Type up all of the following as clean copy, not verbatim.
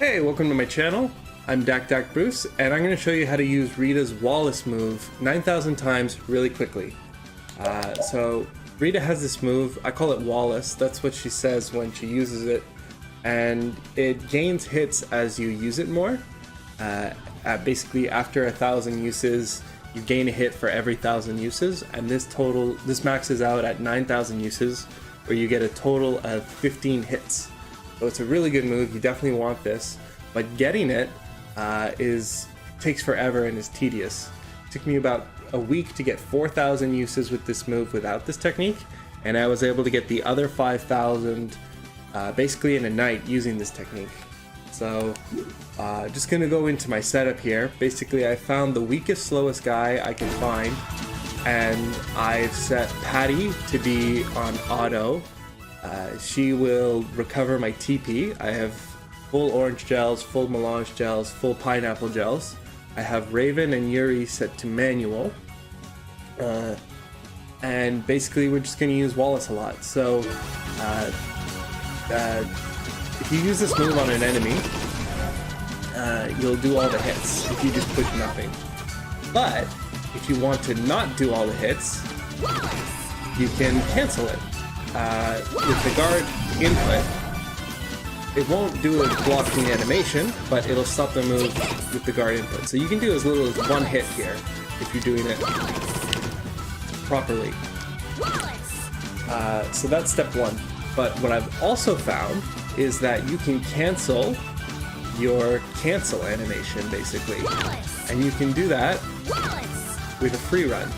Hey, welcome to my channel. I'm Dak Bruce, and I'm going to show you how to use Rita's Wallis move 9,000 times really quickly. So Rita has this move, I call it Wallis, that's what she says when she uses it, and it gains hits as you use it more. Basically after 1,000 uses, you gain a hit for every 1,000 uses, and this maxes out at 9,000 uses, where you get a total of 15 hits. So it's a really good move, you definitely want this, but getting it takes forever and is tedious. It took me about a week to get 4,000 uses with this move without this technique, and I was able to get the other 5,000 basically in a night using this technique. So just gonna go into my setup here. Basically I found the weakest, slowest guy I could find, and I've set Patty to be on auto. She will recover my TP. I have full orange gels, full melange gels, full pineapple gels. I have Raven and Yuri set to manual. And basically we're just going to use Wallis a lot. So if you use this move on an enemy, you'll do all the hits if you just push nothing. But if you want to not do all the hits, you can cancel it. With the guard input, it won't do a blocking animation, but it'll stop the move with the guard input. So you can do as little as one hit here if you're doing it properly. So that's step one. But what I've also found is that you can cancel your cancel animation, basically. And you can do that with a free run.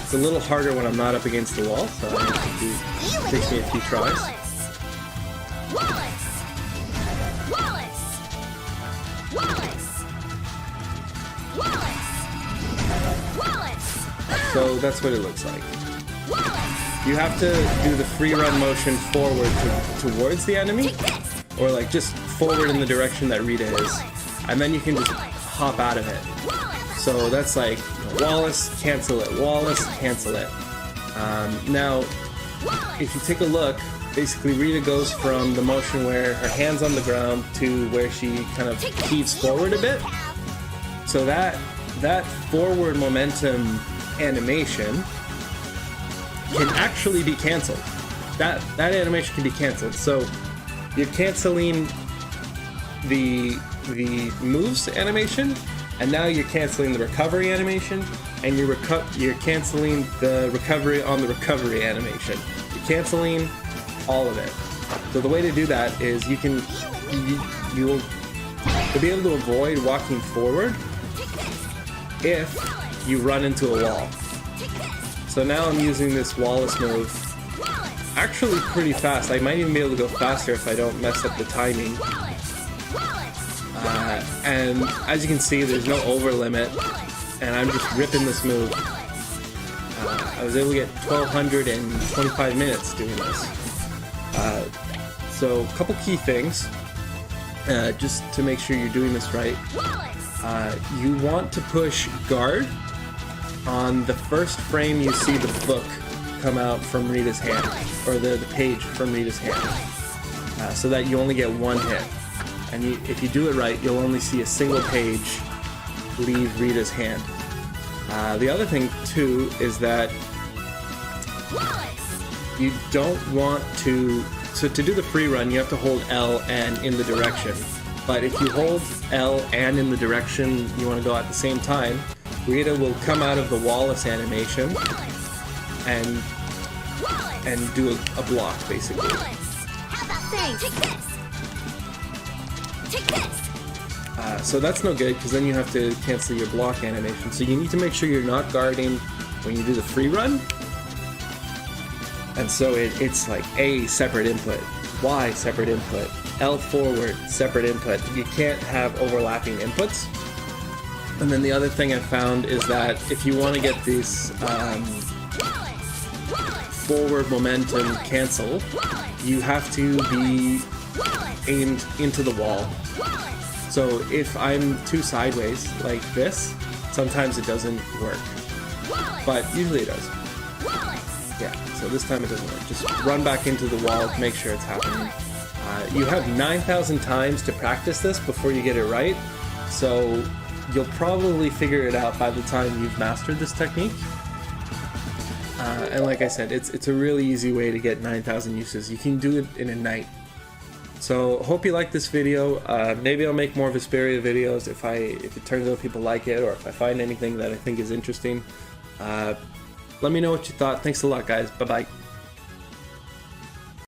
It's a little harder when I'm not up against the wall, so it takes me a few tries. So that's what it looks like. You have to do the free run motion forward towards the enemy, or like just forward in the direction that Rita is, and then you can just hop out of it. So that's like Wallis, cancel it, Wallis, cancel it. Now, if you take a look, basically Rita goes from the motion where her hand's on the ground to where she kind of heaves forward a bit. So that forward momentum animation can actually be canceled. That animation can be canceled. So you're canceling the moves animation, and now you're canceling the recovery animation, and you're canceling the recovery on the recovery animation. You're canceling all of it. So the way to do that is you'll be able to avoid walking forward if you run into a wall. So now I'm using this Wallis move actually pretty fast. I might even be able to go faster if I don't mess up the timing. And as you can see, there's no overlimit, and I'm just ripping this move. I was able to get 1,225 minutes doing this. So a couple key things, just to make sure you're doing this right. You want to push guard on the first frame you see the book come out from Rita's hand, or the page from Rita's hand, so that you only get one hit. And if you do it right, you'll only see a single page leave Rita's hand. The other thing, too, is that you don't want to... So to do the free run, you have to hold L and in the direction. But if you hold L and in the direction you want to go at the same time, Rita will come out of the Wallis animation and do a block, basically. So that's no good, because then you have to cancel your block animation. So you need to make sure you're not guarding when you do the free run. And so it's like A, separate input, Y, separate input, L forward, separate input. You can't have overlapping inputs. And then the other thing I found is that if you want to get this forward momentum cancel, you have to be aimed into the wall. So if I'm too sideways like this, sometimes it doesn't work, but usually it does. Yeah, so this time it doesn't work. Just run back into the wall to make sure it's happening. You have 9,000 times to practice this before you get it right, so you'll probably figure it out by the time you've mastered this technique. And like I said, it's a really easy way to get 9,000 uses. You can do it in a night. So hope you like this video. Maybe I'll make more Vesperia videos if it turns out people like it, or if I find anything that I think is interesting. Let me know what you thought. Thanks a lot, guys. Bye-bye.